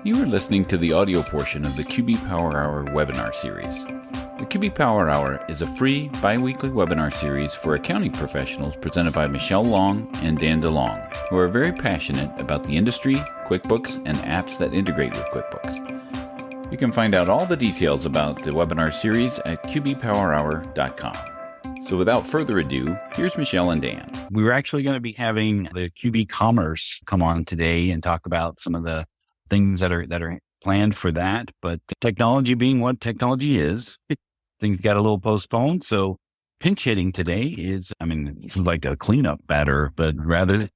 You are listening to the audio portion of the QB Power Hour webinar series. The QB Power Hour is a free biweekly webinar series for accounting professionals presented by Michelle Long and Dan DeLong, who are very passionate about the industry, QuickBooks, and apps that integrate with QuickBooks. You can find out all the details about the webinar series at qbpowerhour.com. So without further ado, here's Michelle and Dan. We were actually going to be having the QB Commerce come on today and talk about some of the things that are planned for that. But technology being what technology is, things got a little postponed. So pinch hitting today is, this is like a cleanup batter, but rather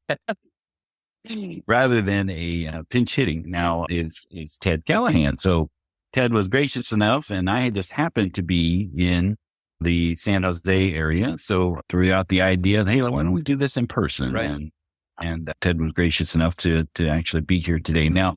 than a pinch hitting now it's Ted Callahan. So Ted was gracious enough, and I had just happened to be in the San Jose area. So threw out the idea, hey, why don't we do this in person? Right. And Ted was gracious enough to actually be here today. Now,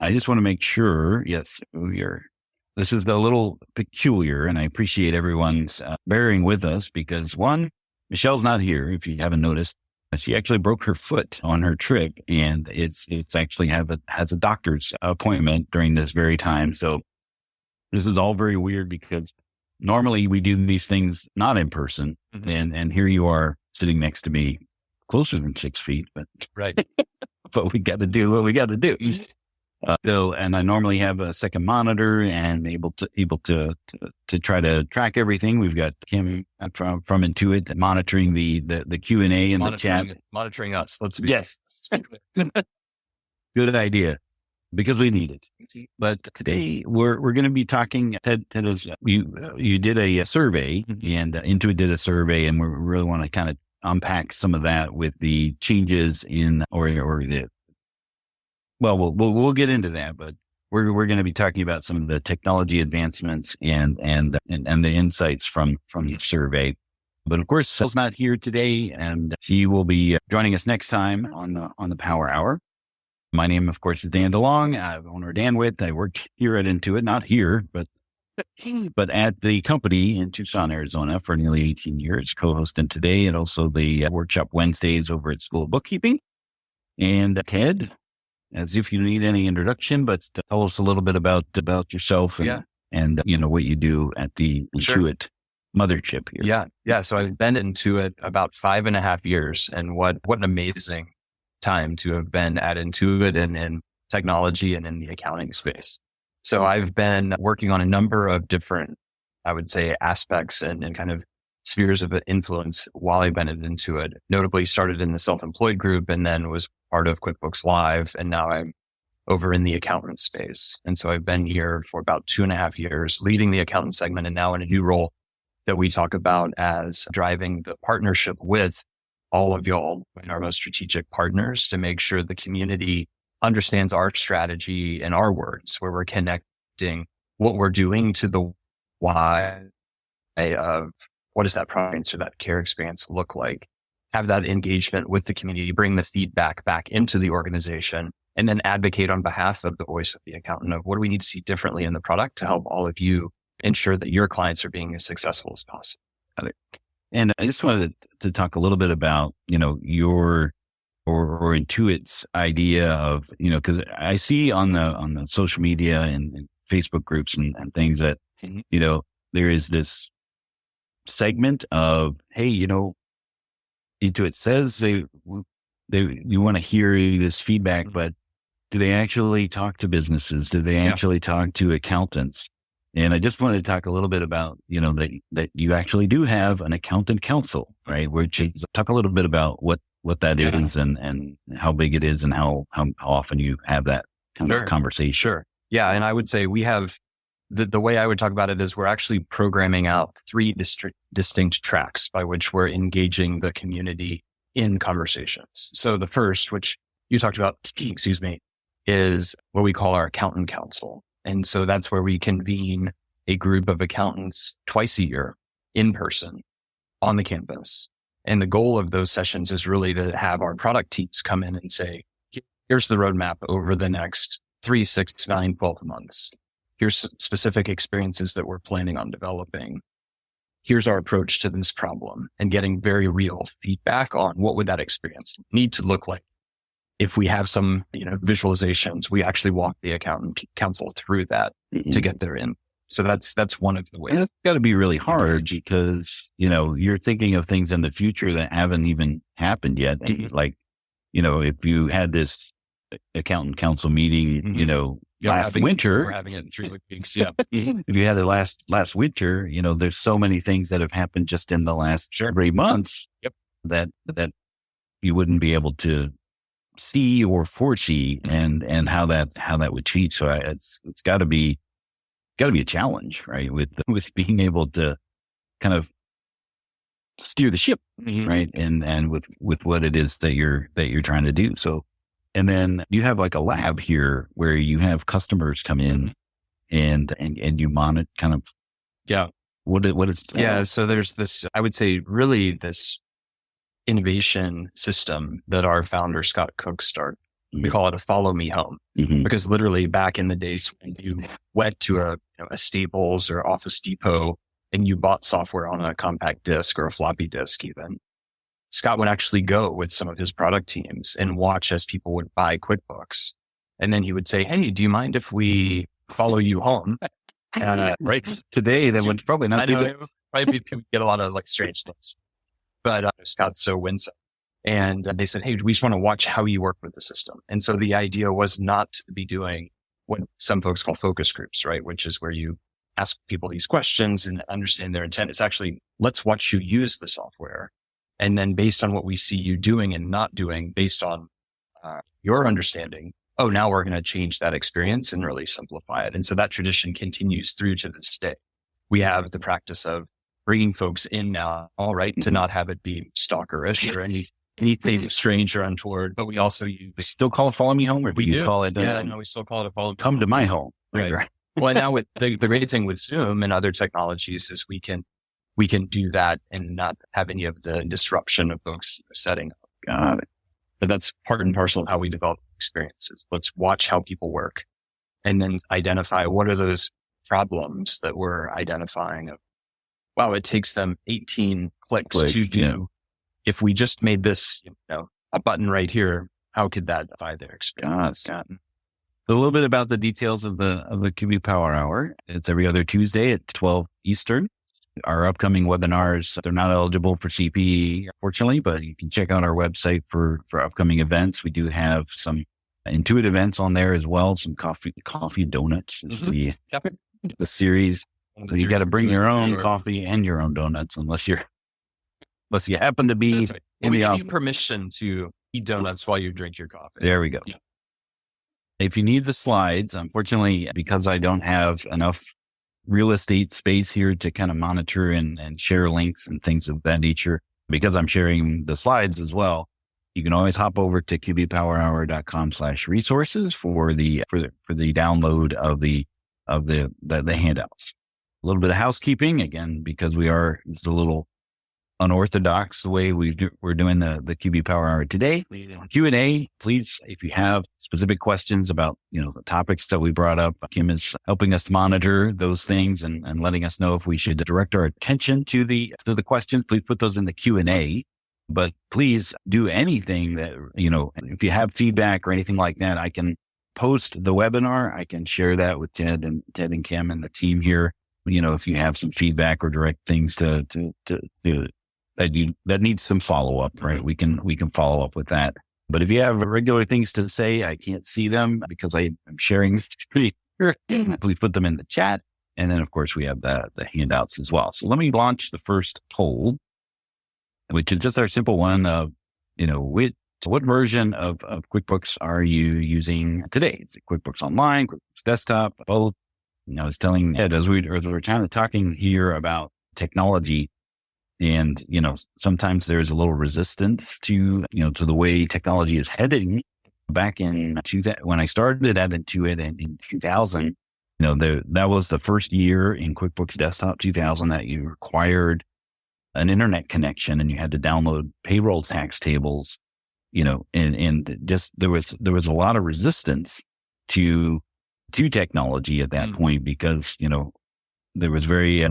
I just want to make sure, yes, this is a little peculiar, and I appreciate everyone's bearing with us because one, Michelle's not here. If you haven't noticed, she actually broke her foot on her trip, and it's actually has a doctor's appointment during this very time. So this is all very weird because normally we do these things not in person, and here you are sitting next to me, closer than 6 feet, but Right. but we got to do what we got to do. And I normally have a second monitor and able to try to track everything. We've got Kim from Intuit monitoring the Q&A and the chat. Monitoring us. Yes. Good idea, because we need it. But today we're going to be talking, Ted is, you did a survey, and Intuit did a survey, and we really want to kind of unpack some of that with the changes in, we'll get into that, but we're going to be talking about some of the technology advancements and the insights from the survey. But of course, Sal's not here today, and she will be joining us next time on the Power Hour. My name, of course, is Dan DeLong. I'm owner Danwit. I work here at Intuit, not here, but at the company in Tucson, Arizona for nearly 18 years, co-hosting today and also the workshop Wednesdays over at School of Bookkeeping. And Ted, as if you need any introduction, but tell us a little bit about yourself and what you do at the Intuit mothership here. Yeah. So I've been into it about 5.5 years, and what an amazing time to have been at Intuit and in technology and in the accounting space. So I've been working on a number of different, I would say, aspects and kind of spheres of influence while I've been at Intuit. Notably started in the self-employed group and then was part of QuickBooks Live. And now I'm over in the accountant space. And so I've been here for about 2.5 years, leading the accountant segment, and now in a new role that we talk about as driving the partnership with all of y'all and our most strategic partners to make sure the community understands our strategy and our words, where we're connecting what we're doing to the why of what does that product or that care experience look like, have that engagement with the community, bring the feedback back into the organization, and then advocate on behalf of the voice of the accountant of what do we need to see differently in the product to help all of you ensure that your clients are being as successful as possible. And I just wanted to talk a little bit about, your or Intuit's idea of, because I see on the social media and Facebook groups and things that, there is this segment of, hey, Intuit says you want to hear this feedback, but do they actually talk to businesses? Do they actually talk to accountants? And I just wanted to talk a little bit about, that you actually do have an accountant council, right? Which is, talk a little bit about what that is and how big it is and how often you have that kind of conversation. Sure. Yeah. And I would say we have the way I would talk about it is we're actually programming out 3 distinct tracks by which we're engaging the community in conversations. So the first, which you talked about, is what we call our accountant council. And so that's where we convene a group of accountants twice a year in person on the campus. And the goal of those sessions is really to have our product teams come in and say, here's the roadmap over the next 3, 6, 9, 12 months. Here's specific experiences that we're planning on developing. Here's our approach to this problem, and getting very real feedback on what would that experience need to look like if we have some, visualizations, we actually walk the accountant council through that to get their in. So that's one of the ways. And it's got to be really hard because, you're thinking of things in the future that haven't even happened yet. Like, if you had this accountant council meeting, last winter, we're having it in 3 weeks. Yeah. if you had it last winter, there's so many things that have happened just in the last 3 months that you wouldn't be able to see or foresee and how that would change. So it's got to be a challenge, right? With being able to kind of steer the ship, right? And with what it is that you're trying to do. So, and then you have like a lab here where you have customers come in and you monitor kind of, what is, So there's this, I would say really this innovation system that our founder, Scott Cook, started. We call it a follow me home because literally back in the days when you went to a Staples or Office Depot and you bought software on a compact disk or a floppy disk even, Scott would actually go with some of his product teams and watch as people would buy QuickBooks. And then he would say, hey, do you mind if we follow you home? Right. Today, that would probably not be good. Probably get a lot of like strange things. But Scott's so winsome. And they said, hey, we just want to watch how you work with the system. And so the idea was not to be doing what some folks call focus groups, right? Which is where you ask people these questions and understand their intent. It's actually, let's watch you use the software. And then based on what we see you doing and not doing, based on your understanding, now we're going to change that experience and really simplify it. And so that tradition continues through to this day. We have the practice of bringing folks in now, all right, to not have it be stalkerish or anything strange or untoward, but we also use. We still call it follow me home, or do you call it? We still call it a follow me come home. to my home. Right. Well, now with the great thing with Zoom and other technologies is we can do that and not have any of the disruption of folks setting up. Got it. But that's part and parcel of how we develop experiences. Let's watch how people work and then identify what are those problems that we're identifying of, wow, it takes them 18 clicks to do. Yeah. If we just made this, a button right here, how could that defy their experience? So a little bit about the details of the QB Power Hour. It's every other Tuesday at 12 Eastern. Our upcoming webinars, they're not eligible for CPE, unfortunately, but you can check out our website for upcoming events. We do have some Intuit events on there as well. Some coffee donuts is the series. So you got to bring your own coffee and your own donuts unless you happen to be in the office. Give you permission to eat donuts while you drink your coffee. There we go. Yeah. If you need the slides, unfortunately, because I don't have enough real estate space here to kind of monitor and share links and things of that nature, because I'm sharing the slides as well, you can always hop over to qbpowerhour.com/resources for the download of the handouts. A little bit of housekeeping again, because it's a little unorthodox the way we're doing the QB Power Hour today. Q&A, please, if you have specific questions about, the topics that we brought up, Kim is helping us monitor those things and letting us know if we should direct our attention to the questions. Please put those in the Q&A, but please do anything that, if you have feedback or anything like that, I can post the webinar. I can share that with Ted and Kim and the team here. If you have some feedback or direct things that needs some follow up, right? We can follow up with that. But if you have regular things to say, I can't see them because I'm sharing this screen here. Please put them in the chat. And then of course we have the handouts as well. So let me launch the first poll, which is just our simple one of, what version of QuickBooks are you using today? Is it QuickBooks Online, QuickBooks Desktop, both? I was telling Ed as we're kind of talking here about technology, and, sometimes there's a little resistance to the way technology is heading. Back in when I started at Intuit in 2000, that was the first year in QuickBooks Desktop 2000 that you required an internet connection and you had to download payroll tax tables, and just there was a lot of resistance to technology at that point because, there was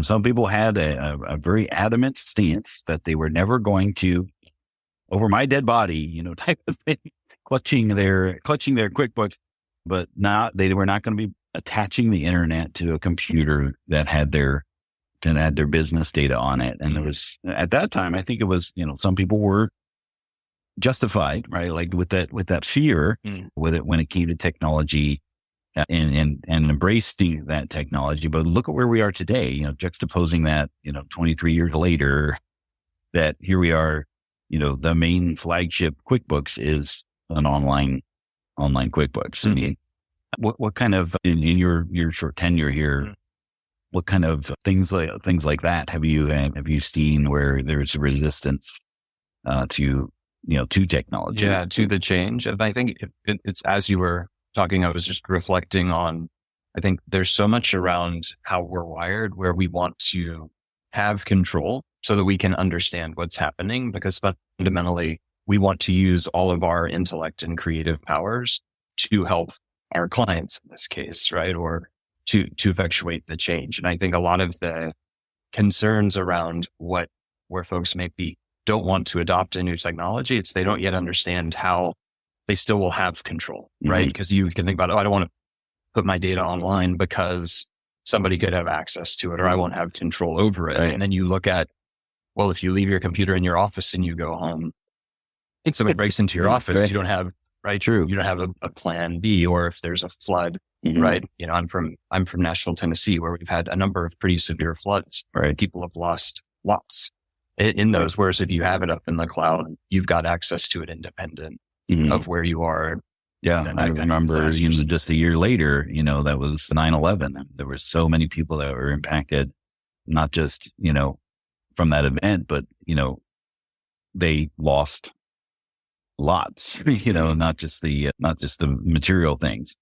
some people had a very adamant stance that they were never going to, over my dead body, type of thing, clutching their QuickBooks, but they were not going to be attaching the internet to a computer that had their business data on it. And there was, at that time, I think it was, some people were justified, right? Like with that fear with it when it came to technology and embracing that technology. But look at where we are today, juxtaposing that, 23 years later, that here we are, the main flagship QuickBooks is an online QuickBooks. I mean, what kind of, in your short tenure here, what kind of things like that have you seen where there's resistance to technology? Yeah, to the change. And I think it's, as you were talking, I was just reflecting on, I think there's so much around how we're wired where we want to have control so that we can understand what's happening, because fundamentally we want to use all of our intellect and creative powers to help our clients in this case, right? Or to effectuate the change. And I think a lot of the concerns around where folks maybe don't want to adopt a new technology, it's they don't yet understand how they still will have control, right? Because you can think about, I don't want to put my data online because somebody could have access to it, or I won't have control over it. Right. And then you look at, well, if you leave your computer in your office and you go home, if somebody breaks into your office, you don't have, right? True. You don't have a plan B, or if there's a flood, right? I'm from Nashville, Tennessee, where we've had a number of pretty severe floods. Right. People have lost lots in those. Whereas if you have it up in the cloud, you've got access to it independent of where you are. Yeah. I remember, just a year later, that was 9/11. There were so many people that were impacted, not just, from that event, but, they lost lots, not just the material things.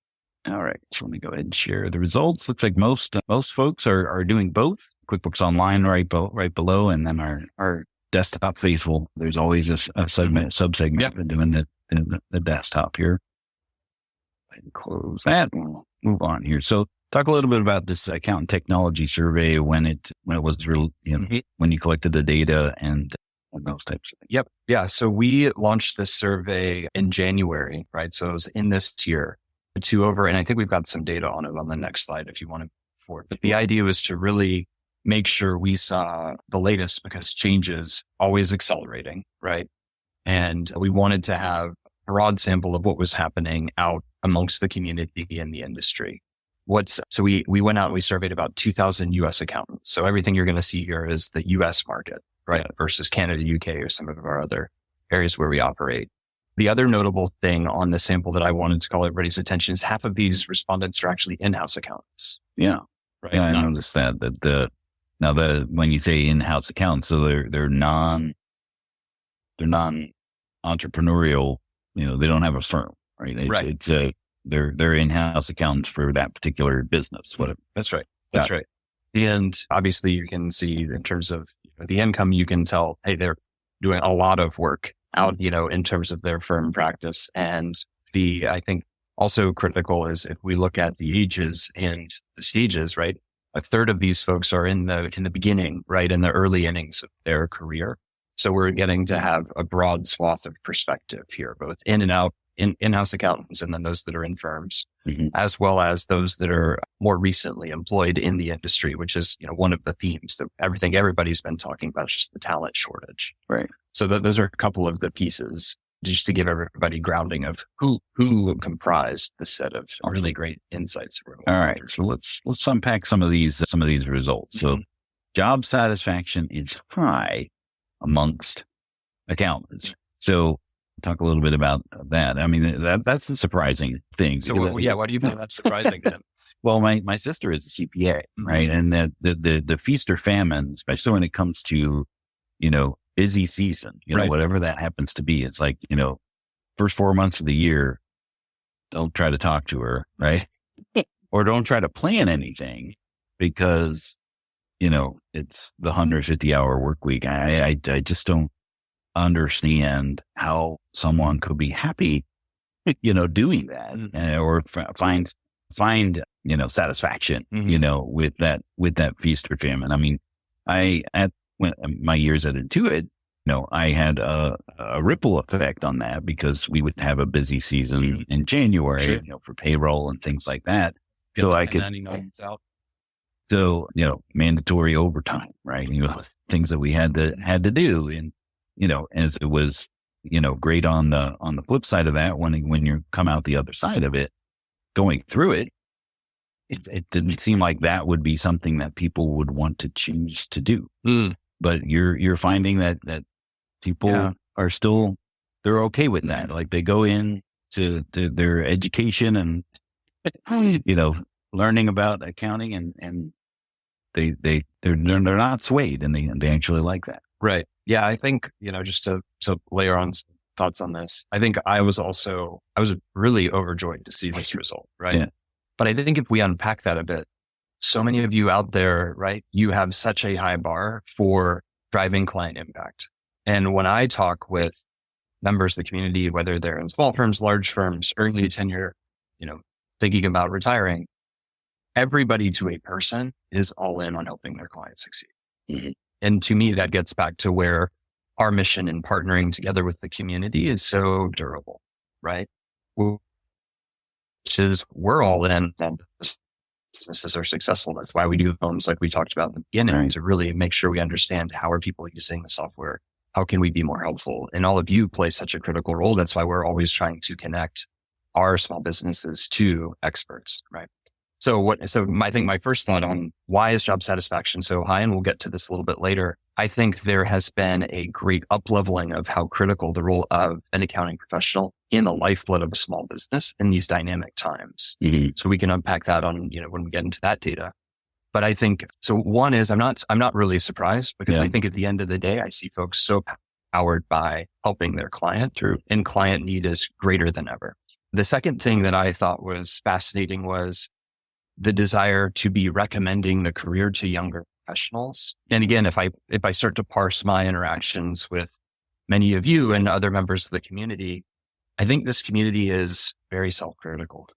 All right. So let me go ahead and share the results. Looks like most folks are doing both. QuickBooks Online right below, and then our desktop faithful. There's always a subsegment of doing the desktop here. And close that. We'll move on here. So talk a little bit about this accountant technology survey when it was real, when you collected the data and those types of things. Yep. Yeah. So we launched this survey in January, right? So it was in this tier and I think we've got some data on it on the next slide if you want to forward. But the idea was to really make sure we saw the latest, because change is always accelerating, right? And we wanted to have a broad sample of what was happening out amongst the community in the industry. So we went out and we surveyed about 2,000 US accountants. So everything you're going to see here is the US market, right? Versus Canada, UK, or some of our other areas where we operate. The other notable thing on the sample that I wanted to call everybody's attention is half of these respondents are actually in-house accountants. Yeah. Right. Yeah, I noticed that when you say in-house accountants, so they're non-entrepreneurial, they don't have a firm, right? They're in-house accountants for that particular business, whatever. That's right. That's right. And obviously you can see in terms of the income, you can tell, hey, they're doing a lot of work out, in terms of their firm practice. And I think also critical is if we look at the ages and the stages, right? A third of these folks are in the beginning, right? In the early innings of their career. So we're getting to have a broad swath of perspective here, both in and out, in-house accountants, and then those that are in firms, as well as those that are more recently employed in the industry, which is, one of the themes that everybody's been talking about, is just the talent shortage. Right. So those are a couple of the pieces just to give everybody grounding of who comprised the set of really great insights. All right. So let's unpack some of these results. So job satisfaction is high amongst accountants. So talk a little bit about that. I mean, that's a surprising thing. So why do you think that's surprising then? Well, my sister is a CPA, right? And the feast or famine, especially when it comes to, busy season, whatever that happens to be. It's like, first 4 months of the year, don't try to talk to her, right? Or don't try to plan anything because, it's the 150-hour work week. I just don't understand how someone could be happy, doing that or find, satisfaction, with that feast or famine. I mean, when my years at Intuit, I had a ripple effect on that because we would have a busy season in January, Sure. for payroll and things like that. So I could, out. so, mandatory overtime, right? Things that we had to do. And, as it was, great on the flip side of that, when you come out the other side of it, going through it, it didn't seem like that would be something that people would want to choose to do. But you're finding that people are still, they're okay with that. Like they go in to their education and, learning about accounting and they're not swayed and they actually like that. Right. Yeah. I think, just to layer on some thoughts on this, I think I was really overjoyed to see this result. Right. Yeah. But I think if we unpack that a bit, so many of you out there, right, you have such a high bar for driving client impact. And when I talk with members of the community, whether they're in small firms, large firms, early tenure, thinking about retiring, everybody to a person is all in on helping their clients succeed. Mm-hmm. And to me, that gets back to where our mission in partnering together with the community is so durable, right? Which is we're all in and businesses are successful. That's why we do homes like we talked about in the beginning, right, to really make sure we understand how are people using the software? How can we be more helpful? And all of you play such a critical role. That's why we're always trying to connect our small businesses to experts, right? So I think my first thought on why is job satisfaction so high, and we'll get to this a little bit later. I think there has been a great up-leveling of how critical the role of an accounting professional in the lifeblood of a small business in these dynamic times. Mm-hmm. So we can unpack that on, when we get into that data. But I think, so one is I'm not really surprised because I think at the end of the day, I see folks so powered by helping their client. True. And client need is greater than ever. The second thing that I thought was fascinating was the desire to be recommending the career to younger professionals. And again, if I start to parse my interactions with many of you and other members of the community, I think this community is very self-critical.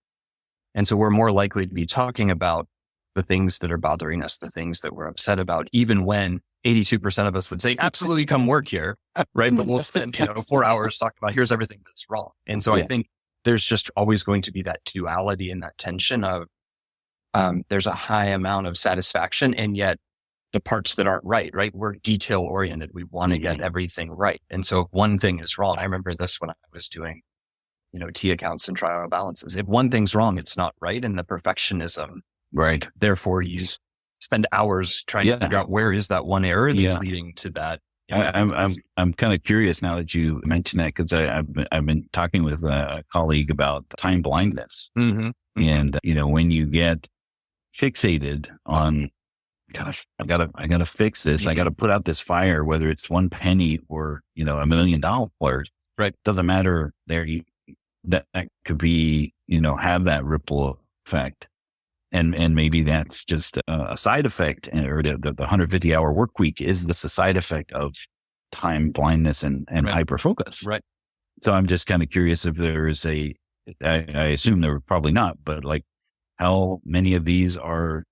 And so we're more likely to be talking about the things that are bothering us, the things that we're upset about, even when 82% of us would say, absolutely come work here, right? But we'll spend 4 hours talking about here's everything that's wrong. And so I think there's just always going to be that duality and that tension of there's a high amount of satisfaction and yet the parts that aren't right? We're detail oriented. We want to get everything right. And so if one thing is wrong, I remember this when I was doing, T accounts and trial balances. If one thing's wrong, it's not right. And the perfectionism, right? Therefore you spend hours trying to figure out where is that one error that's leading to that. I'm kind of curious now that you mentioned that because I've been talking with a colleague about time blindness. Mm-hmm. And, when you get fixated on, gosh, I gotta fix this. I gotta put out this fire, whether it's one penny or, $1 million. Right. Doesn't matter there. That could be, have that ripple effect. And maybe that's just a side effect, or the 150 hour work week is just a side effect of time blindness and hyper focus. Right. So I'm just kind of curious if there is I assume there were probably not, but like how many of these are,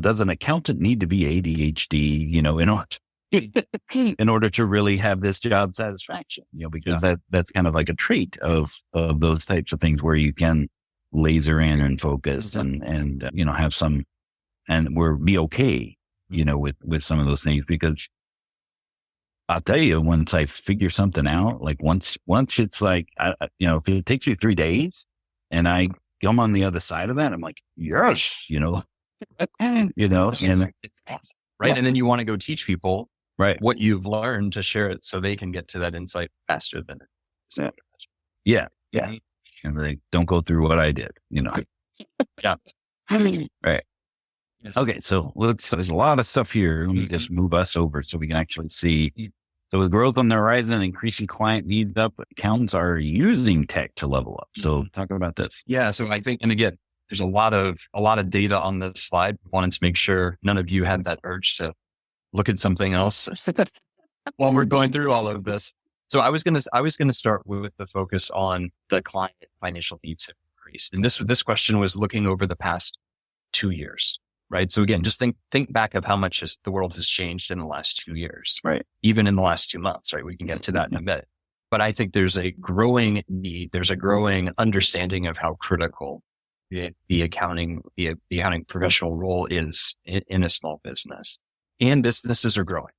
does an accountant need to be ADHD, in order to really have this job satisfaction, because that's kind of like a trait of those types of things where you can laser in and focus and have some, and be okay, with some of those things, because I'll tell you, once I figure something out, like once it's like, if it takes you 3 days and I come on the other side of that, I'm like, yes, and it's awesome. Right. And then you want to go teach people what you've learned to share it so they can get to that insight faster than it. Yeah. And they don't go through what I did, Yeah. Right. Yes. Okay. So there's a lot of stuff here. Let me just move us over so we can actually see. So with growth on the horizon, increasing client needs up, accountants are using tech to level up. So talk about this. Yeah. So I think, and again, there's a lot of data on this slide. Wanted to make sure none of you had that urge to look at something else while we're going through all of this. So I was going to start with the focus on the client financial needs have increased. And this question was looking over the past 2 years. right? So again, just think back of how much the world has changed in the last 2 years, Right. even in the last 2 months, right? We can get to that in a bit. But I think there's a growing need, there's a growing understanding of how critical the accounting professional role is in a small business. And businesses are growing,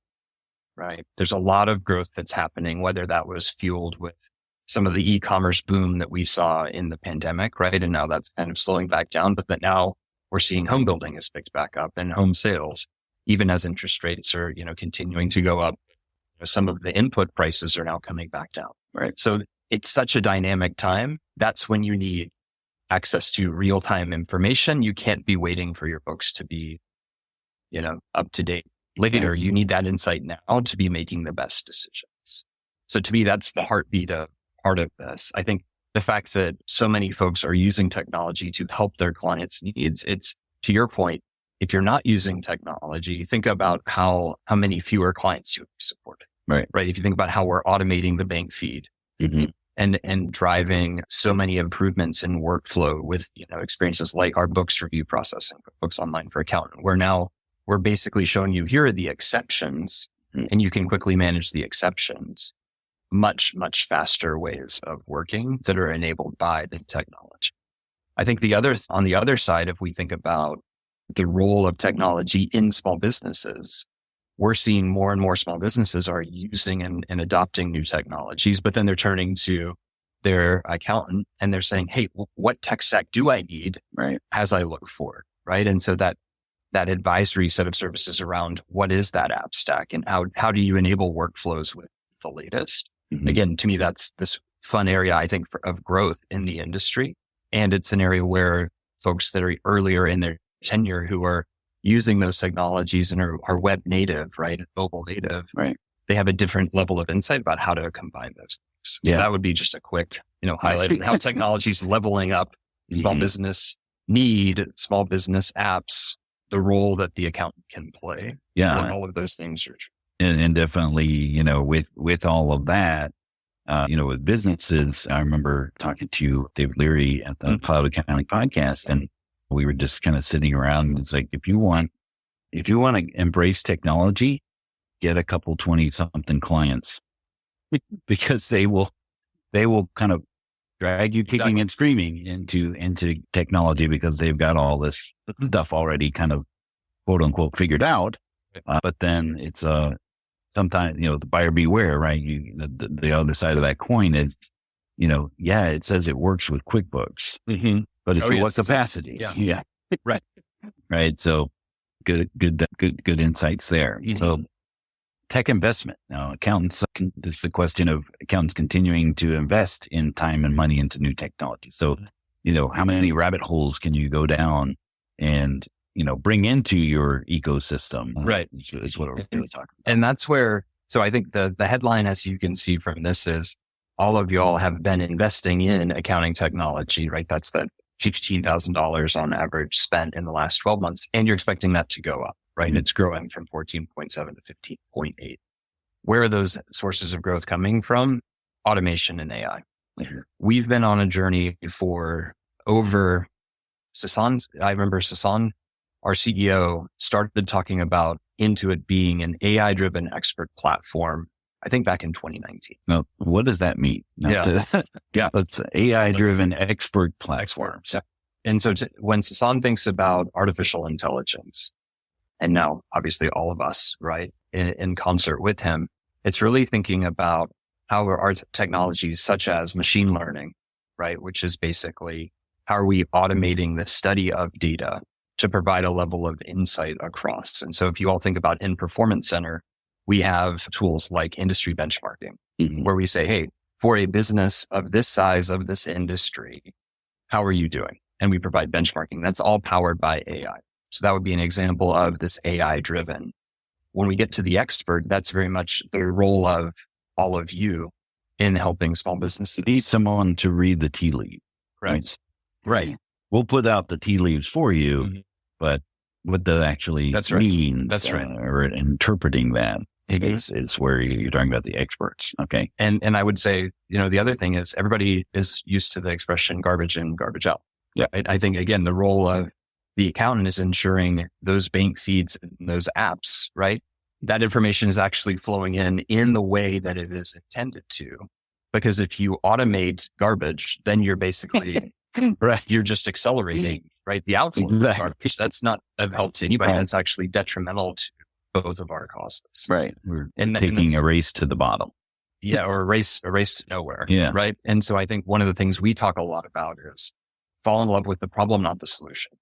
right? There's a lot of growth that's happening, whether that was fueled with some of the e-commerce boom that we saw in the pandemic, right? And now that's kind of slowing back down, but that now we're seeing home building has picked back up and home sales, even as interest rates are, continuing to go up. Some of the input prices are now coming back down, right? So it's such a dynamic time. That's when you need access to real-time information. You can't be waiting for your books to be, up to date later. You need that insight now to be making the best decisions. So to me, that's the heartbeat of part of this. I think the fact that so many folks are using technology to help their clients' needs, it's to your point, if you're not using technology, think about how many fewer clients you would be supporting. Right. If you think about how we're automating the bank feed and driving so many improvements in workflow with, experiences like our books review processing, books online for accountant, where now we're basically showing you, here are the exceptions and you can quickly manage the exceptions. Much, much faster ways of working that are enabled by the technology. I think on the other side, if we think about the role of technology in small businesses, we're seeing more and more small businesses are using and adopting new technologies, but then they're turning to their accountant and they're saying, hey, what tech stack do I need as I look forward, right? And so that advisory set of services around what is that app stack and how do you enable workflows with the latest? Again, to me, that's this fun area, I think, of growth in the industry. And it's an area where folks that are earlier in their tenure who are using those technologies and are web native, right? Mobile native, right? They have a different level of insight about how to combine those things. So that would be just a quick, highlight of how technology is leveling up small business need, small business apps, the role that the accountant can play. Yeah. And all of those things are true. And definitely, with all of that, with businesses, I remember talking to David Leary at the Cloud Accounting podcast, and we were just kind of sitting around and it's like, if you want to embrace technology, get a couple 20 something clients because they will kind of drag you kicking and screaming into technology because they've got all this stuff already kind of quote unquote figured out. But then it's sometimes, the buyer beware, right? The other side of that coin is, it says it works with QuickBooks, but it's what capacity? Yeah. Right. So good insights there. So tech investment. Now, it's the question of accountants continuing to invest in time and money into new technology. So, how many rabbit holes can you go down and, bring into your ecosystem? Right. Is what we're really talking about. And that's where, so I think the headline, as you can see from this, is all of y'all have been investing in accounting technology, right? That's that $15,000 on average spent in the last 12 months. And you're expecting that to go up, right? It's growing from 14.7 to 15.8. Where are those sources of growth coming from? Automation and AI. We've been on a journey for over I remember Sasan, our CEO, started talking about Intuit being an AI-driven expert platform, I think back in 2019. Now, what does that mean? It's AI-driven expert platform. And so when Sasan thinks about artificial intelligence, and now obviously all of us, right, in concert with him, it's really thinking about how our technologies such as machine learning, right, which is basically how are we automating the study of data to provide a level of insight across. And so if you all think about in Performance Center, we have tools like industry benchmarking, where we say, hey, for a business of this size, of this industry, how are you doing? And we provide benchmarking. That's all powered by AI. So that would be an example of this AI driven. When we get to the expert, that's very much the role of all of you in helping small businesses. You need someone to read the tea leaves. Right. We'll put out the tea leaves for you, but what that actually means, or interpreting that is where you're talking about the experts. Okay. And I would say, the other thing is everybody is used to the expression garbage in, garbage out. Yeah. Right? I think again, the role of the accountant is ensuring those bank feeds and those apps, right? That information is actually flowing in the way that it is intended to. Because if you automate garbage, then you're basically, right, you're just accelerating, right, the outflow of garbage. That's not of help to anybody. That's actually detrimental to both of our causes. Right. We're taking a race to the bottom. Yeah. Or a race to nowhere. Yeah. Right. And so I think one of the things we talk a lot about is fall in love with the problem, not the solution.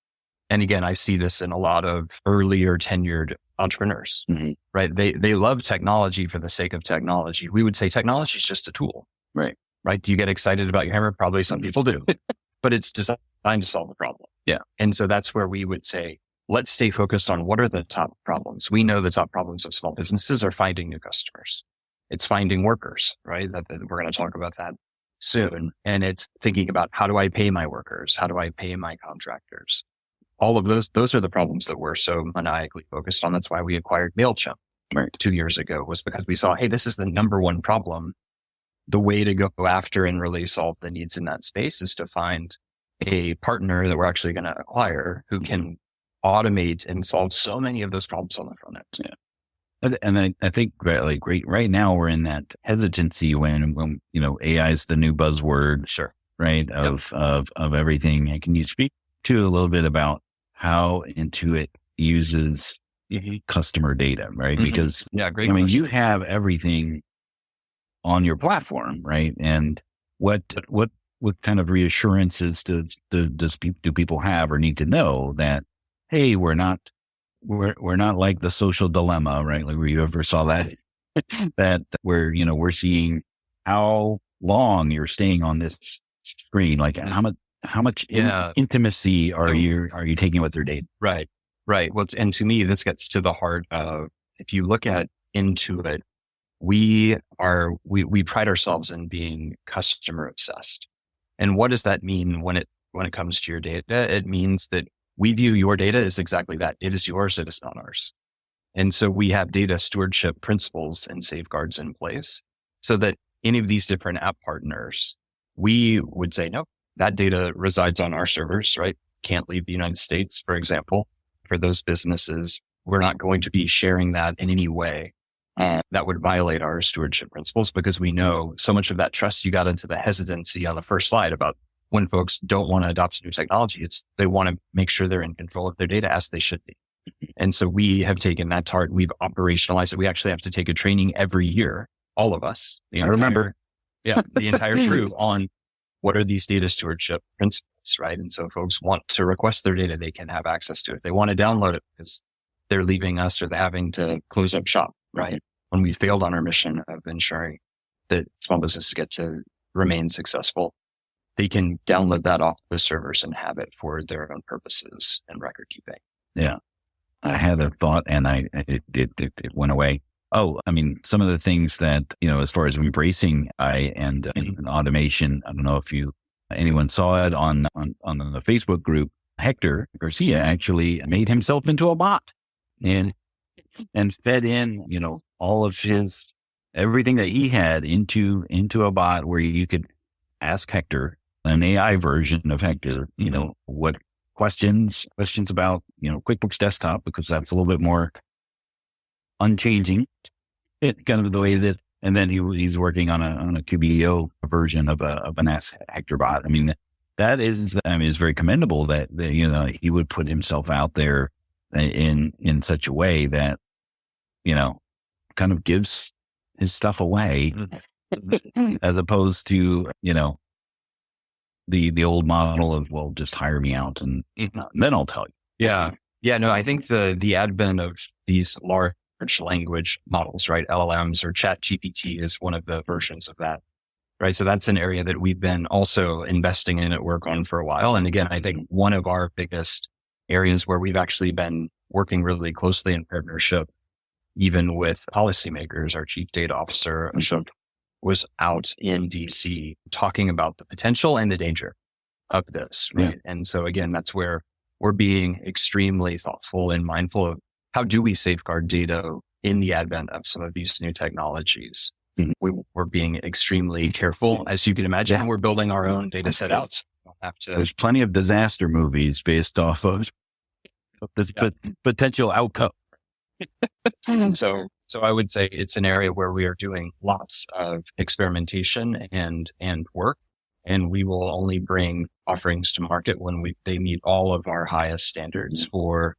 And again, I see this in a lot of earlier tenured entrepreneurs, right? They love technology for the sake of technology. We would say technology is just a tool. Right. Right. Do you get excited about your hammer? Probably some people do, but it's designed to solve a problem. Yeah. And so that's where we would say, let's stay focused on what are the top problems. We know the top problems of small businesses are finding new customers. It's finding workers, right? That we're going to talk about that soon. And it's thinking about, how do I pay my workers? How do I pay my contractors? All of those are the problems that we're so maniacally focused on. That's why we acquired MailChimp 2 years ago, was because we saw, hey, this is the number one problem. The way to go after and really solve the needs in that space is to find a partner that we're actually going to acquire who can automate and solve so many of those problems on the front end. Yeah. And I think right now we're in that hesitancy when AI is the new buzzword, sure, right? Of everything. And can you speak to a little bit about how Intuit uses customer data, right? Because great. You have everything on your platform, right? And what kind of reassurances do people have or need to know that, hey, we're not like the Social Dilemma, right? Like, where you ever saw that, that where, we're seeing how long you're staying on this screen, like how much intimacy are you taking with their data? Right. Well, and to me, this gets to the heart of, if you look at Intuit, we pride ourselves in being customer obsessed. And what does that mean when it comes to your data? It means that we view your data as exactly that. It is yours. It is not ours. And so we have data stewardship principles and safeguards in place so that any of these different app partners, we would say, no, that data resides on our servers, right? Can't leave the United States, for example. For those businesses, we're not going to be sharing that in any way that would violate our stewardship principles, because we know so much of that trust. You got into the hesitancy on the first slide about when folks don't want to adopt new technology. They want to make sure they're in control of their data, as they should be. And so we have taken that to heart. We've operationalized it. We actually have to take a training every year, all of us. I remember. Yeah, the entire crew on what are these data stewardship principles, right? And so folks want to request their data, they can have access to it. They want to download it because they're leaving us or they're having to close up shop, right? When we failed on our mission of ensuring that small businesses get to remain successful, they can download that off the servers and have it for their own purposes and record keeping. Yeah. I had a thought and it went away. Oh, some of the things that, as far as embracing AI and automation, I don't know if anyone saw it on the Facebook group. Hector Garcia actually made himself into a bot and fed in, all of everything that he had into a bot where you could ask Hector, an AI version of Hector, what questions about, QuickBooks Desktop, because that's a little bit more unchanging. It kind of the way that, and then he's working on a QBO version of an Ask Hector bot. That is very commendable that he would put himself out there in such a way that, kind of gives his stuff away as opposed to, the old model of, well, just hire me out and then I'll tell you. Yeah. No, I think the advent of these large language models, right? LLMs or ChatGPT is one of the versions of that, right? So that's an area that we've been also investing in at work on for a while. And again, I think one of our biggest areas where we've actually been working really closely in partnership, even with policymakers, our chief data officer, Ashok, was out in DC talking about the potential and the danger of this, right? Yeah. And so again, that's where we're being extremely thoughtful and mindful of how do we safeguard data in the advent of some of these new technologies. We're being extremely careful, as you can imagine. We're building our own data set out. So we don't have to. There's plenty of disaster movies based off of this potential outcome. So I would say it's an area where we are doing lots of experimentation and work, and we will only bring offerings to market when they meet all of our highest standards for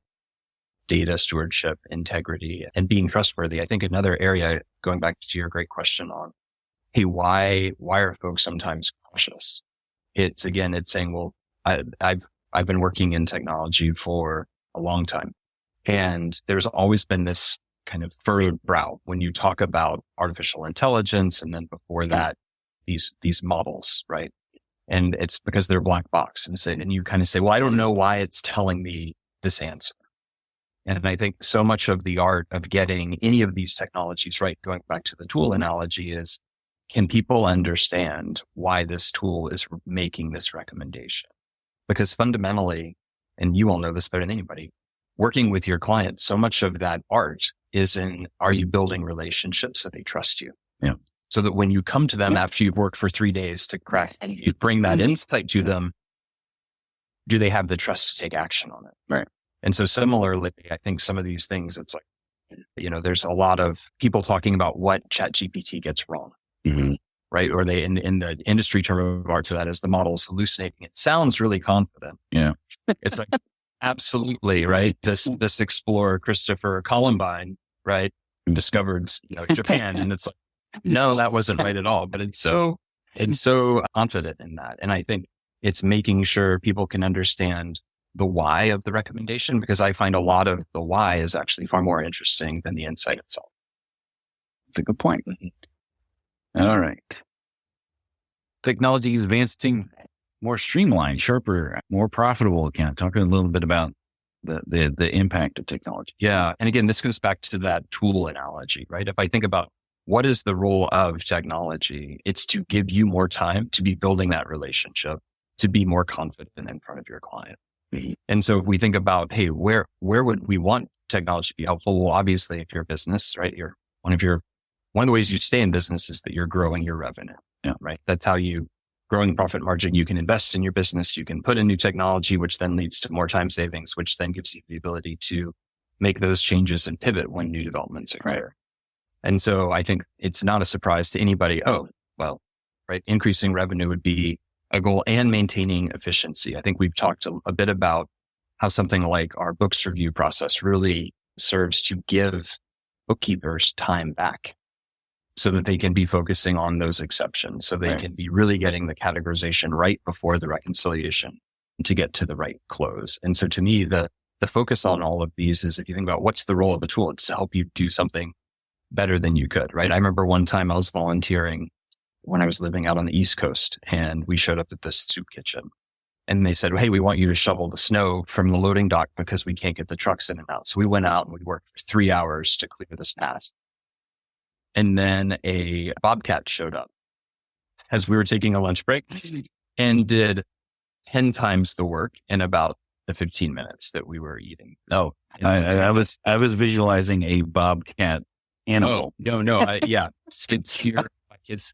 data stewardship, integrity, and being trustworthy. I think another area, going back to your great question on, hey, why are folks sometimes cautious? It's saying, well, I've been working in technology for a long time, and there's always been this kind of furrowed brow when you talk about artificial intelligence, and then before that, these models, right? And it's because they're black box, and you kind of say, well, I don't know why it's telling me this answer. And I think so much of the art of getting any of these technologies right, going back to the tool analogy, is can people understand why this tool is making this recommendation? Because fundamentally, and you all know this better than anybody, working with your client, so much of that art is in, are you building relationships so they trust you? Yeah. So that when you come to them after you've worked for 3 days to crack, and you bring that insight to them, do they have the trust to take action on it? Right. And so similarly, I think some of these things, it's like, there's a lot of people talking about what ChatGPT gets wrong, right? Or they, in the industry term of art to that is the model's hallucinating. It sounds really confident. Yeah. It's like, absolutely, right? This explorer, Christopher Columbine, right? Who discovered, Japan. And it's like, no, that wasn't right at all. But it's so confident in that. And I think it's making sure people can understand the why of the recommendation, because I find a lot of the why is actually far more interesting than the insight itself. That's a good point. All right. Technology is advancing, more streamlined, sharper, more profitable account. Talking a little bit about the impact of technology. Yeah. And again, this goes back to that tool analogy, right? If I think about what is the role of technology, it's to give you more time to be building that relationship, to be more confident in front of your client. And so if we think about, hey, where would we want technology to be helpful? Well, obviously, if you're a business, right, one of the ways you stay in business is that you're growing your revenue. Yeah. Right. That's how you growing profit margin. You can invest in your business. You can put in new technology, which then leads to more time savings, which then gives you the ability to make those changes and pivot when new developments occur. Right. And so I think it's not a surprise to anybody. Oh, well, right. Increasing revenue would be a goal, and maintaining efficiency. I think we've talked a bit about how something like our books review process really serves to give bookkeepers time back so that they can be focusing on those exceptions. So they can be really getting the categorization right before the reconciliation to get to the right close. And so to me, the focus on all of these is, if you think about what's the role of the tool, it's to help you do something better than you could, right? I remember one time I was volunteering when I was living out on the East Coast, and we showed up at this soup kitchen, and they said, hey, we want you to shovel the snow from the loading dock because we can't get the trucks in and out. So we went out and we worked for 3 hours to clear this path. And then a bobcat showed up as we were taking a lunch break and did 10 times the work in about the 15 minutes that we were eating. Oh, I was visualizing a bobcat animal. Oh, no. Skid steer. My kids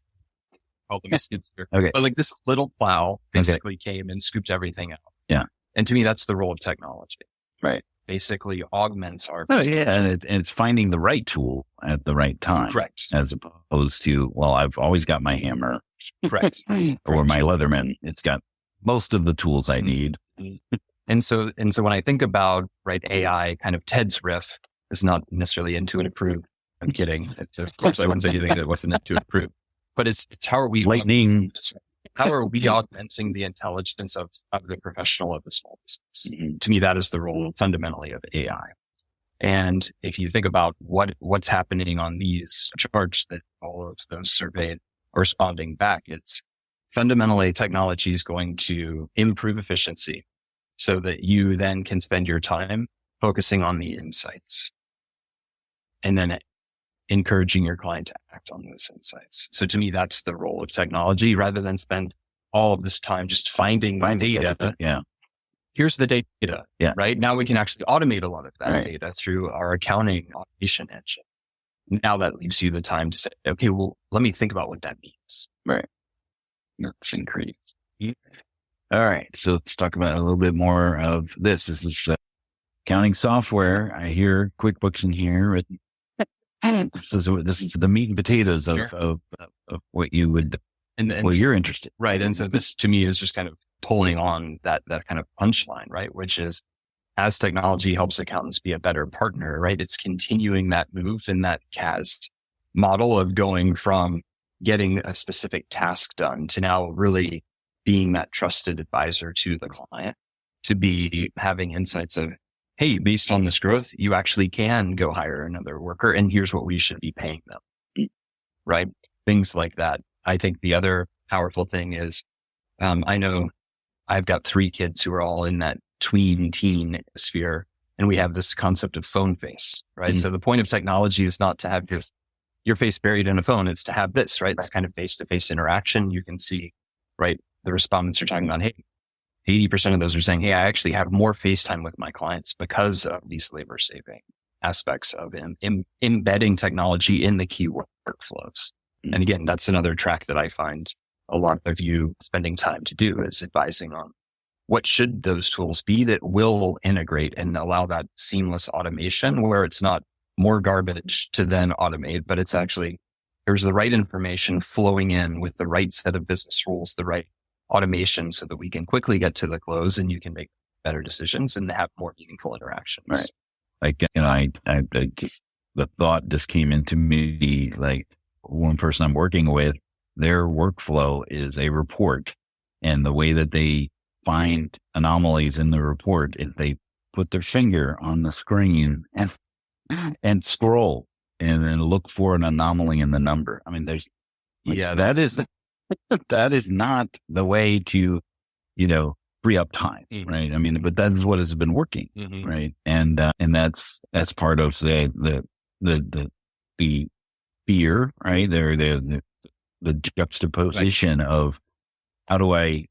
call them a skid steer. Okay. But like this little plow basically came and scooped everything out. Yeah. And to me, that's the role of technology. Right. Basically augments our. Oh, yeah. And it's finding the right tool at the right time. Correct. As opposed to, well, I've always got my hammer. Correct. Or my Leatherman. It's got most of the tools I need. And so when I think about, right, AI, kind of Ted's riff is not necessarily Intuit approved. I'm kidding. Of course, I wouldn't say anything that wasn't Intuit approved. But it's how are we lightning? How are we augmenting the intelligence of the professional of the small business? Mm-hmm. To me, that is the role fundamentally of AI. And if you think about what's happening on these charts that all of those surveyed are responding back, it's fundamentally technology is going to improve efficiency so that you then can spend your time focusing on the insights and then encouraging your client to act on those insights. So to me, that's the role of technology, rather than spend all of this time just finding data. Yeah. Here's the data. Yeah. Right. Now we can actually automate a lot of that data through our accounting automation engine. Now that leaves you the time to say, okay, well, let me think about what that means. Right. That's increased. All right. So let's talk about a little bit more of this. This is accounting software. I hear QuickBooks in here. This is the meat and potatoes of what you would, and what you're interested in. Right. And so this to me is just kind of pulling on that kind of punchline, right? Which is, as technology helps accountants be a better partner, right? It's continuing that move in that CAS model of going from getting a specific task done to now really being that trusted advisor to the client, to be having insights of, hey, based on this growth, you actually can go hire another worker, and here's what we should be paying them, right? Things like that. I think the other powerful thing is, I know I've got 3 kids who are all in that tween teen sphere, and we have this concept of phone face, right? So the point of technology is not to have your face buried in a phone. It's to have this, right? It's kind of face-to-face interaction. You can see, right? The respondents are talking about, hey, 80% of those are saying, hey, I actually have more FaceTime with my clients because of these labor saving aspects of embedding technology in the key workflows. And again, that's another track that I find a lot of you spending time to do, is advising on what should those tools be that will integrate and allow that seamless automation, where it's not more garbage to then automate, but it's actually, there's the right information flowing in with the right set of business rules, the right automation, so that we can quickly get to the close and you can make better decisions and have more meaningful interactions. Right. Like, I just, the thought just came into me, like one person I'm working with, their workflow is a report, and the way that they find anomalies in the report is they put their finger on the screen and scroll and then look for an anomaly in the number. I mean, there's, that is not the way to, free up time, right? I mean, but that's what has been working, right? And that's part of the fear, right? The juxtaposition of how do I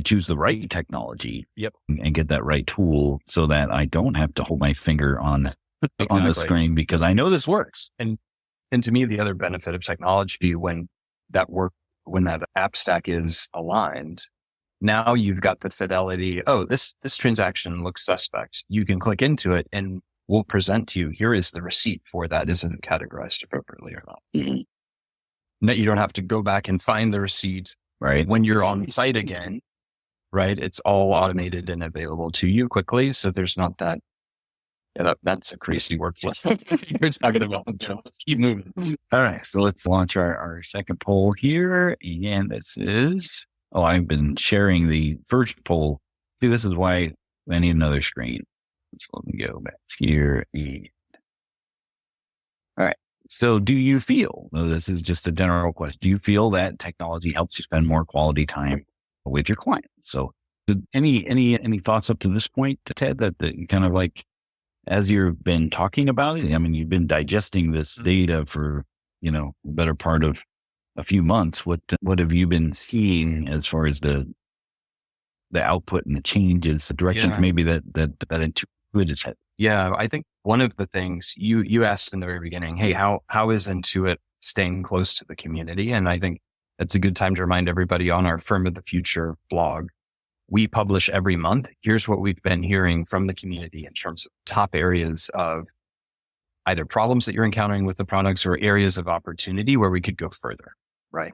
choose the right technology and get that right tool so that I don't have to hold my finger on the screen, because I know this works. And to me, the other benefit of technology, when that app stack is aligned, now you've got the fidelity. Oh, this transaction looks suspect. You can click into it and we'll present to you, here is the receipt for that. Is it categorized appropriately or not? That you don't have to go back and find the receipt when you're on site again, right? It's all automated and available to you quickly. So there's not that. Yeah, that's a crazy workflow. You're talking about, let's keep moving. All right. So let's launch our second poll here. And this is, I've been sharing the first poll. See, this is why I need another screen. So let me go back here. All right. So do you feel, this is just a general question, do you feel that technology helps you spend more quality time with your clients? So any thoughts up to this point, Ted, that kind of like, as you've been talking about it, I mean, you've been digesting this data for, the better part of a few months. What have you been seeing as far as the output and the changes, the direction maybe that Intuit is headed? Yeah, I think one of the things you asked in the very beginning, hey, how is Intuit staying close to the community? And I think that's a good time to remind everybody, on our Firm of the Future blog, we publish every month. Here's what we've been hearing from the community in terms of top areas of either problems that you're encountering with the products or areas of opportunity where we could go further, right?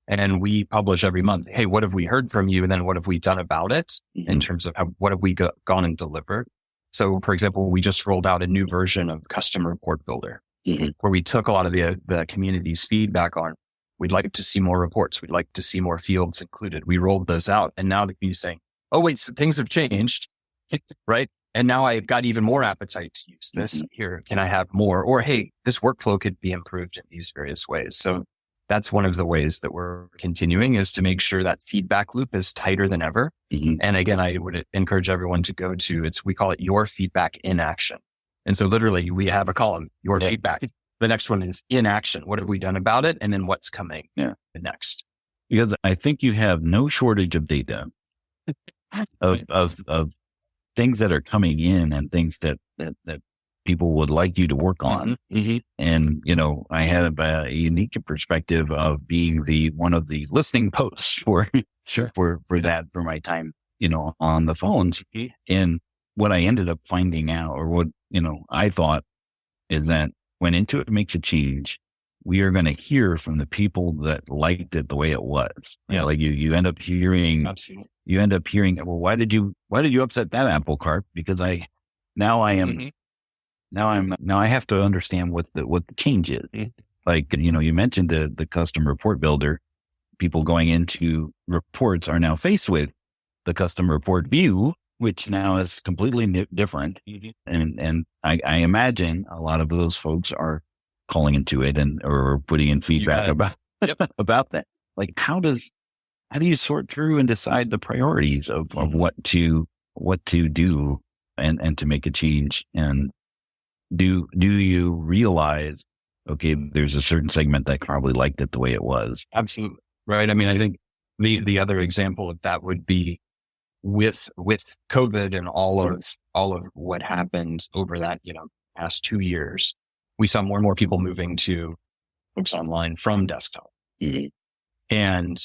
And we publish every month, hey, what have we heard from you? And then what have we done about it in terms of what have we gone and delivered? So, for example, we just rolled out a new version of Custom Report Builder, where we took a lot of the community's feedback on, we'd like to see more reports. We'd like to see more fields included. We rolled those out. And now the community's saying, oh, wait, so things have changed, right? And now I've got even more appetite to use this. Here, can I have more? Or, hey, this workflow could be improved in these various ways. So that's one of the ways that we're continuing, is to make sure that feedback loop is tighter than ever. And again, I would encourage everyone to go to, we call it Your Feedback in Action. And so literally we have a column, Your Feedback. The next one is in action. What have we done about it? And then what's coming next? Because I think you have no shortage of data of things that are coming in and things that people would like you to work on. And, I have a unique perspective of being one of the listening posts for that, for my time, on the phones. And what I ended up finding out, or what, I thought, is that when Intuit makes a change, we are going to hear from the people that liked it the way it was. Yeah. Like you end up hearing, Absolutely. well, why did you upset that apple cart? Because now I have to understand what the change is. Mm-hmm. Like, you mentioned the custom report builder. People going into reports are now faced with the custom report view, which now is completely different. Mm-hmm. And I imagine a lot of those folks are calling Intuit or putting in feedback about that. Like, how do you sort through and decide the priorities of what to do and to make a change? And do you realize, okay, there's a certain segment that probably liked it the way it was? Absolutely. Right. I mean, I think the other example of that would be with COVID and all of what happened over that, past 2 years, we saw more and more people moving to books online from desktop. Mm-hmm. And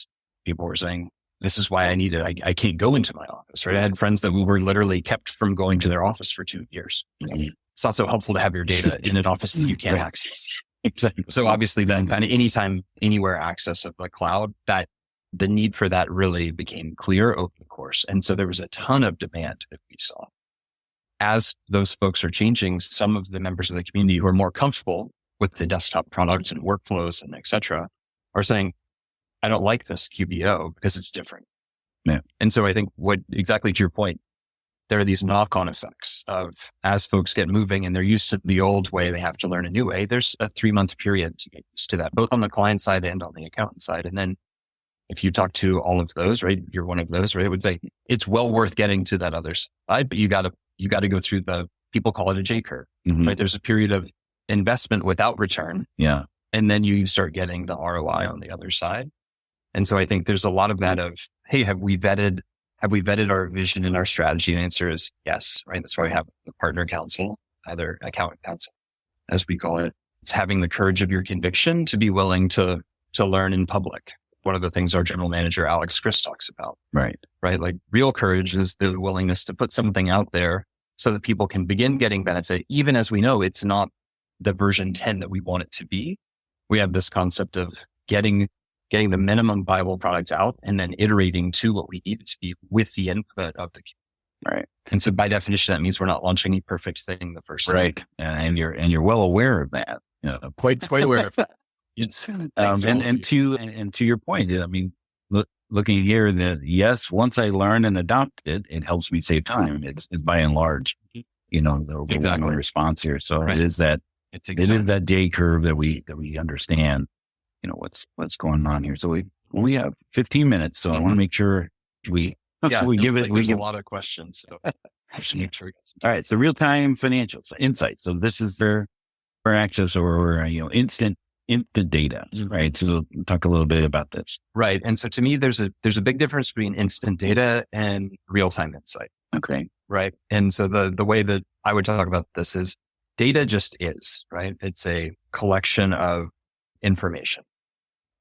people were saying, this is why I need it. I can't go into my office, right? I had friends that were literally kept from going to their office for 2 years. Mm-hmm. It's not so helpful to have your data in an office that you can't access. Exactly. So obviously then kind of anytime, anywhere access of the cloud, that the need for that really became clear over the course. And so there was a ton of demand that we saw. As those folks are changing, some of the members of the community who are more comfortable with the desktop products and workflows and et cetera are saying, I don't like this QBO because it's different. Yeah. And so I think exactly to your point, there are these knock-on effects of as folks get moving and they're used to the old way, they have to learn a new way. There's a 3-month period to get used to that, both on the client side and on the accountant side. And then if you talk to all of those, right, you're one of those, right, it would say it's well worth getting to that other side, but you got to go through people call it a J curve, mm-hmm. right? There's a period of investment without return. Yeah. And then you start getting the ROI on the other side. And so I think there's a lot of that of, hey, have we vetted our vision and our strategy? And the answer is yes, right? That's why we have the partner council, either accountant council, as we call it. It's having the courage of your conviction to be willing to learn in public. One of the things our general manager, Alex Chris, talks about. Right. Right. Like real courage is the willingness to put something out there so that people can begin getting benefit, even as we know it's not the version 10 that we want it to be. We have this concept of getting the minimum viable product out and then iterating to what we need it to be with the input of the community. Right. And so by definition, that means we're not launching any perfect thing the first time. Right. And you're well aware of that. Quite aware of that. And to your point, I mean, looking here, that yes, once I learn and adopt it, it helps me save time. It's by and large, the overwhelming response here. So right. It is that J curve that we understand, what's going on here. So we have 15 minutes. So I want to make sure we give it. There's a lot of questions. So I should make sure we get some time. All right. So real-time financials, insights. So this is their access or instant data, right? So talk a little bit about this. Right. And so to me, there's a big difference between instant data and real-time insight. Okay. Right. And so the way that I would talk about this is data just is, right? It's a collection of information.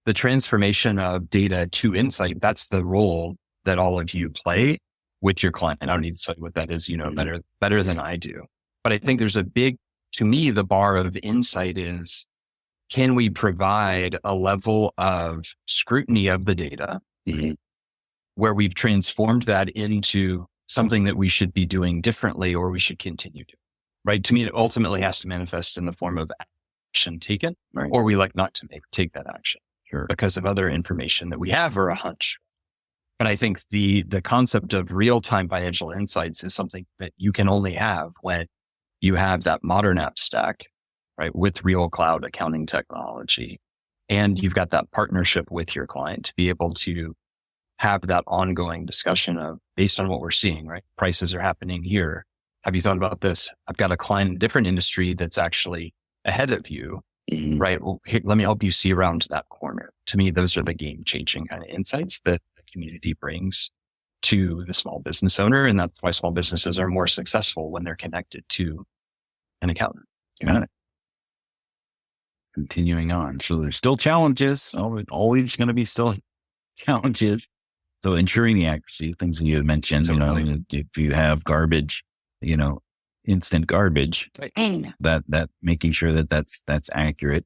The transformation of data to insight, that's the role that all of you play with your client. And I don't need to tell you what that is, better than I do. But I think there's to me, the bar of insight is, can we provide a level of scrutiny of the data mm-hmm. where we've transformed that into something that we should be doing differently or we should continue to, right? To me, it ultimately has to manifest in the form of action taken, right. Or we like not to take that action because of other information that we have or a hunch. But I think the concept of real-time financial insights is something that you can only have when you have that modern app stack, right, with real cloud accounting technology. And you've got that partnership with your client to be able to have that ongoing discussion of based on what we're seeing, right? Prices are happening here. Have you thought about this? I've got a client in a different industry that's actually ahead of you, right? Well, here, let me help you see around to that corner. To me, those are the game-changing kind of insights that the community brings to the small business owner. And that's why small businesses are more successful when they're connected to an accountant. Got it. Continuing on. So there's still challenges. Always going to be still challenges. So ensuring the accuracy, things that you had mentioned, if you have garbage instant garbage, Right. that making sure that that's accurate.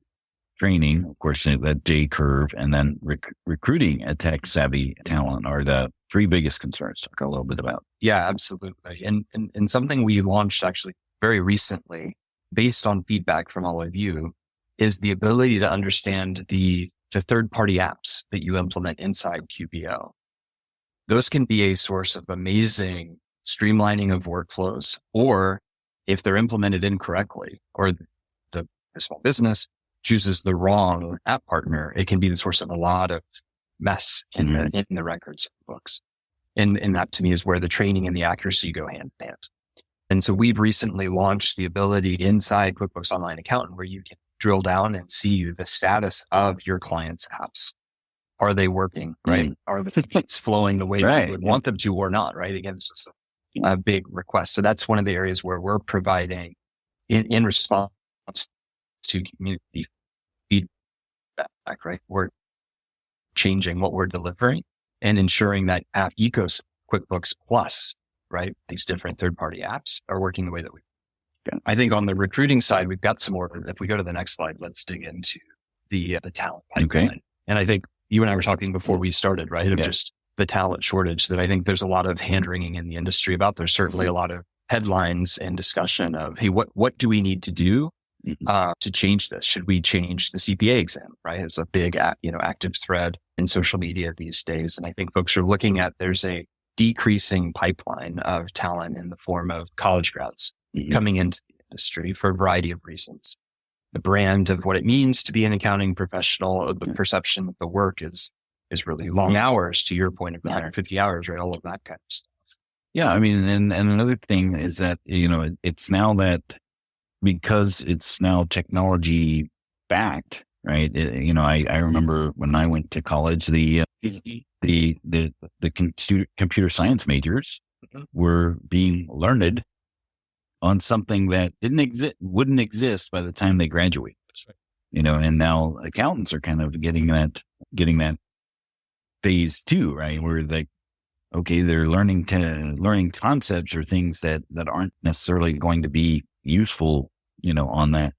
Training, of course, that J curve, and then recruiting a tech savvy talent are the three biggest concerns. Talk a little bit about. Yeah, absolutely. And something we launched actually very recently based on feedback from all of you is the ability to understand the third-party apps that you implement inside QBO. Those can be a source of amazing streamlining of workflows, or if they're implemented incorrectly, or the small business chooses the wrong app partner, it can be the source of a lot of mess in the records books. And that to me is where the training and the accuracy go hand in hand. And so we've recently launched the ability inside QuickBooks Online Accountant where you can drill down and see the status of your clients' apps. Are they working, right? Are the feeds flowing the way you would want them to or not, right? Again, it's just a big request. So that's one of the areas where we're providing in response to community feedback, right? We're changing what we're delivering and ensuring that app ecosystem, QuickBooks Plus, right? These different third-party apps are working the way that we can. I think on the recruiting side, we've got some more. If we go to the next slide, let's dig into the talent pipeline. Okay. And I think you and I were talking before we started, right? Of just the talent shortage that I think there's a lot of hand wringing in the industry about. There's certainly a lot of headlines and discussion of, hey, what do we need to do to change this? Should we change the CPA exam, right? It's a big, active thread in social media these days. And I think folks are looking at, there's a decreasing pipeline of talent in the form of college grads coming into the industry for a variety of reasons. The brand of what it means to be an accounting professional, the perception that the work is really long hours, to your point of 150 hours, right? All of that kind of stuff. Yeah. I mean, and another thing is that, it's now that because it's now technology backed, right? I remember when I went to college, the computer science majors were being learned on something that wouldn't exist by the time they graduate. That's right. And now accountants are kind of getting that phase too, right? Where they're learning concepts or things that aren't necessarily going to be useful, on that,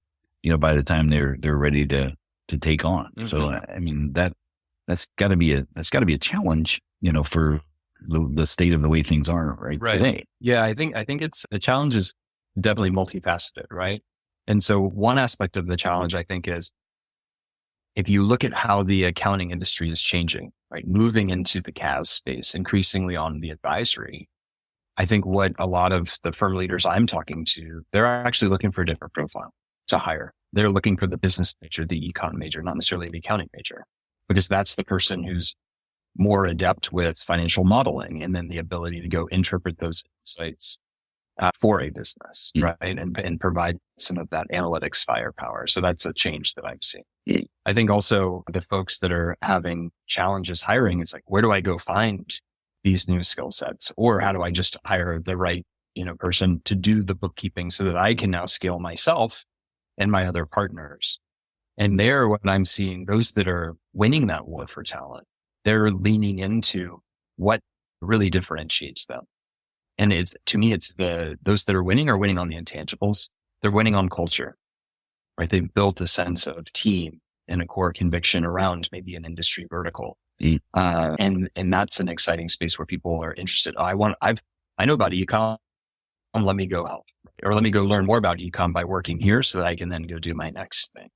by the time they're ready to take on. So, I mean, that's gotta be a challenge, for the state of the way things are right today. Yeah. I think the challenge is definitely multifaceted, right? And so one aspect of the challenge, I think, is if you look at how the accounting industry is changing, right? Moving into the CAS space, increasingly on the advisory, I think what a lot of the firm leaders I'm talking to, they're actually looking for a different profile to hire. They're looking for the business major, the econ major, not necessarily the accounting major, because that's the person who's more adept with financial modeling and then the ability to go interpret those insights for a business, right? And provide some of that analytics firepower. So that's a change that I'm seeing. I think also the folks that are having challenges hiring, it's like, where do I go find these new skill sets? Or how do I just hire the right, person to do the bookkeeping so that I can now scale myself and my other partners? And there, what I'm seeing, those that are winning that war for talent, they're leaning into what really differentiates them. And to me, it's those that are winning on the intangibles. They're winning on culture, right? They've built a sense of team and a core conviction around maybe an industry vertical. And that's an exciting space where people are interested. I know about econ. Let me go help, or let me go learn more about econ by working here so that I can then go do my next thing.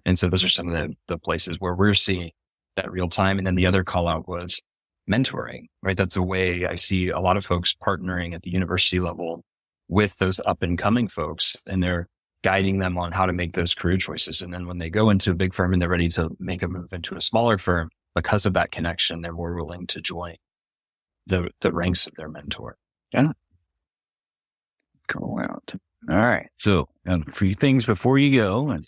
And so those are some of the places where we're seeing that real time. And then the other call out was mentoring, right? That's a way I see a lot of folks partnering at the university level with those up and coming folks, and they're guiding them on how to make those career choices. And then when they go into a big firm and they're ready to make a move into a smaller firm, because of that connection, they're more willing to join the ranks of their mentor. Yeah. Go out. All right. So a few things before you go, and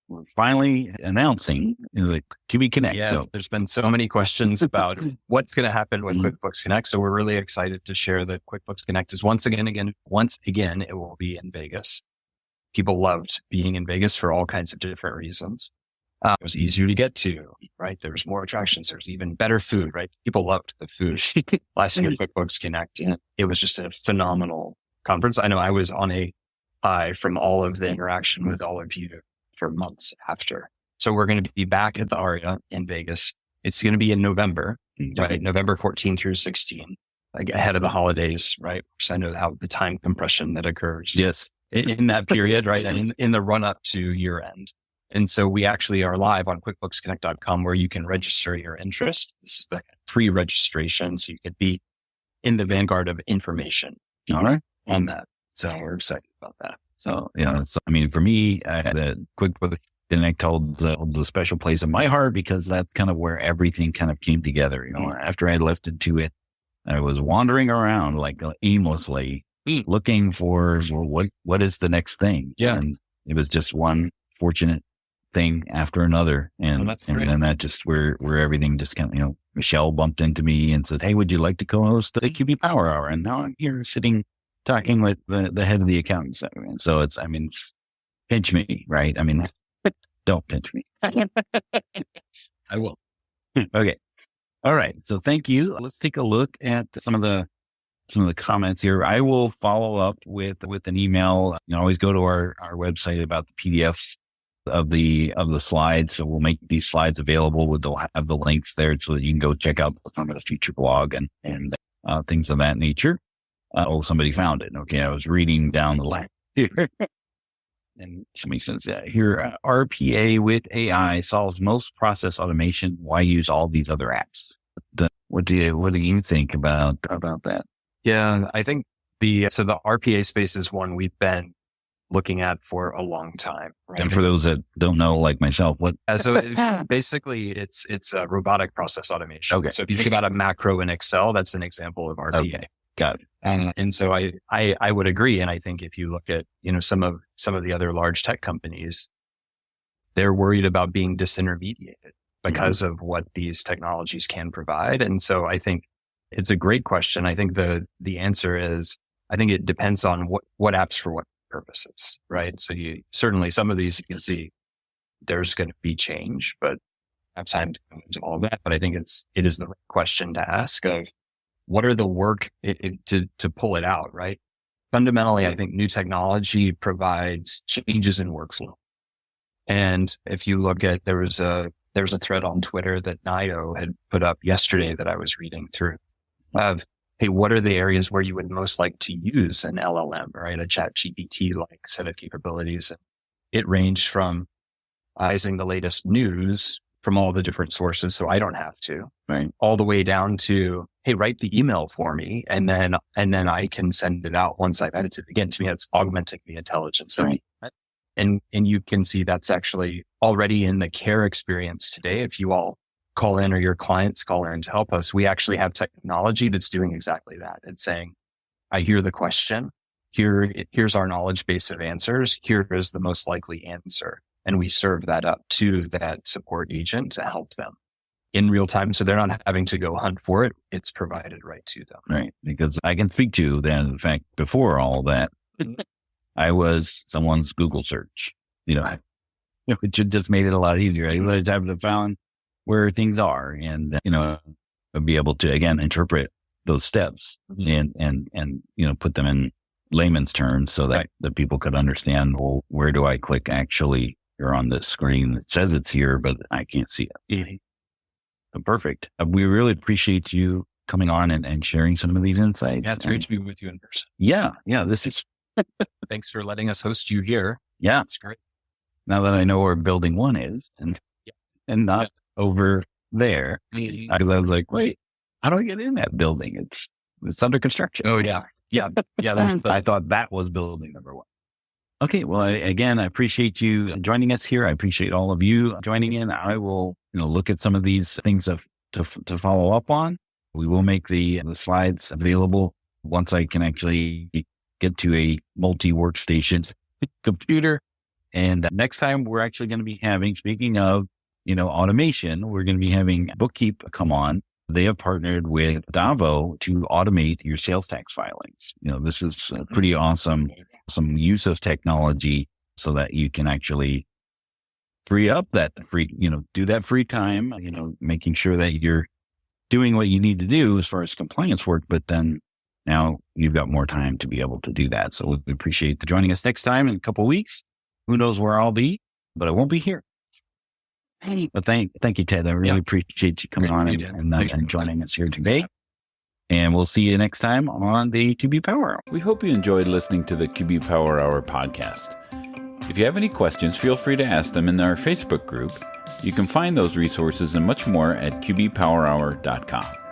we're finally announcing the QB Connect. Yeah, so there's been so many questions about what's going to happen with QuickBooks Connect. So we're really excited to share that QuickBooks Connect is once again, it will be in Vegas. People loved being in Vegas for all kinds of different reasons. It was easier to get to, right? There was more attractions. There's even better food, right? People loved the food. Last year, QuickBooks Connect, it was just a phenomenal conference. I know I was on a high from all of the interaction with all of you for months after. So we're going to be back at the Aria in Vegas. It's going to be in November, right? November 14 through 16, like ahead of the holidays, right? Because I know how the time compression that occurs. Yes. In that period, right? And in the run up to year end. And so we actually are live on QuickBooksConnect.com where you can register your interest. This is the pre-registration. So you could be in the vanguard of information. All right. On that. So we're excited about that. So, for me, the QuickBooks Connect held the special place in my heart because that's kind of where everything kind of came together. After I left Intuit, I was wandering around like aimlessly looking for, what is the next thing? Yeah. And it was just one fortunate thing after another. And then that just where everything just kind of, Michelle bumped into me and said, "Hey, would you like to co-host the QB Power Hour?" And now I'm here sitting talking with the head of the accountants. So it's, pinch me, right? Don't pinch me. I will. Okay. All right. So thank you. Let's take a look at some of the comments here. I will follow up with an email. Always go to our website about the PDF of the slides. So we'll make these slides available. They'll have the links there so that you can go check out the From the Future blog and things of that nature. Somebody found it. Okay. I was reading down the line here. And somebody says here, RPA with AI solves most process automation. Why use all these other apps? What do you think about that? Yeah, I think the RPA space is one we've been looking at for a long time. Right? And for those that don't know, like myself, basically it's a robotic process automation. Okay. So if you think about a macro in Excel, that's an example of RPA. Okay. Got it. And so I would agree. And I think if you look at, some of the other large tech companies, they're worried about being disintermediated because of what these technologies can provide. And so I think it's a great question. I think the answer is, I think it depends on what apps for what purposes, right? So certainly some of these you can see there's going to be change, but I have time to go into all of that. But I think it is the right question to ask of, what are the work to pull it out, right? Fundamentally, I think new technology provides changes in workflow. And if you look at, there was a thread on Twitter that Nayo had put up yesterday that I was reading through of, hey, what are the areas where you would most like to use an LLM, right? A ChatGPT-like set of capabilities. And it ranged from analyzing the latest news from all the different sources, so I don't have to, right? All the way down to, hey, write the email for me, and then I can send it out once I've edited. Again, to me, that's augmenting the intelligence. Right. And you can see that's actually already in the care experience today. If you all call in or your clients call in to help us, we actually have technology that's doing exactly that. It's saying, I hear the question. Here's our knowledge base of answers. Here is the most likely answer. And we serve that up to that support agent to help them in real time. So they're not having to go hunt for it. It's provided right to them. Right. Because I can speak to that. In fact, before all that, I was someone's Google search, it just made it a lot easier. I was able to find where things are and, be able to, again, interpret those steps and put them in layman's terms so that the people could understand, well, where do I click actually? You're on the screen. It says it's here, but I can't see it. Perfect. We really appreciate you coming on and sharing some of these insights. Yeah, it's great to be with you in person. Yeah. This is. Thanks for letting us host you here. Yeah. It's great. Now that I know where building 1 is and not over there, I was like, wait, how do I get in that building? It's under construction. Oh, yeah. Yeah. I thought that was building number 1. Okay. Well, again, I appreciate you joining us here. I appreciate all of you joining in. I will, look at some of these things to follow up on. We will make the slides available once I can actually get to a multi-workstation computer. And next time we're actually going to be having, speaking of, automation, we're going to be having Bookkeep come on. They have partnered with Davo to automate your sales tax filings. This is pretty awesome. Some use of technology so that you can actually free up that do that free time, making sure that you're doing what you need to do as far as compliance work, but then now you've got more time to be able to do that. So we appreciate you joining us next time in a couple of weeks. Who knows where I'll be, but I won't be here. Hey, but thank you, Ted. I really appreciate you coming on and joining us here today. And we'll see you next time on the QB Power Hour. We hope you enjoyed listening to the QB Power Hour podcast. If you have any questions, feel free to ask them in our Facebook group. You can find those resources and much more at qbpowerhour.com.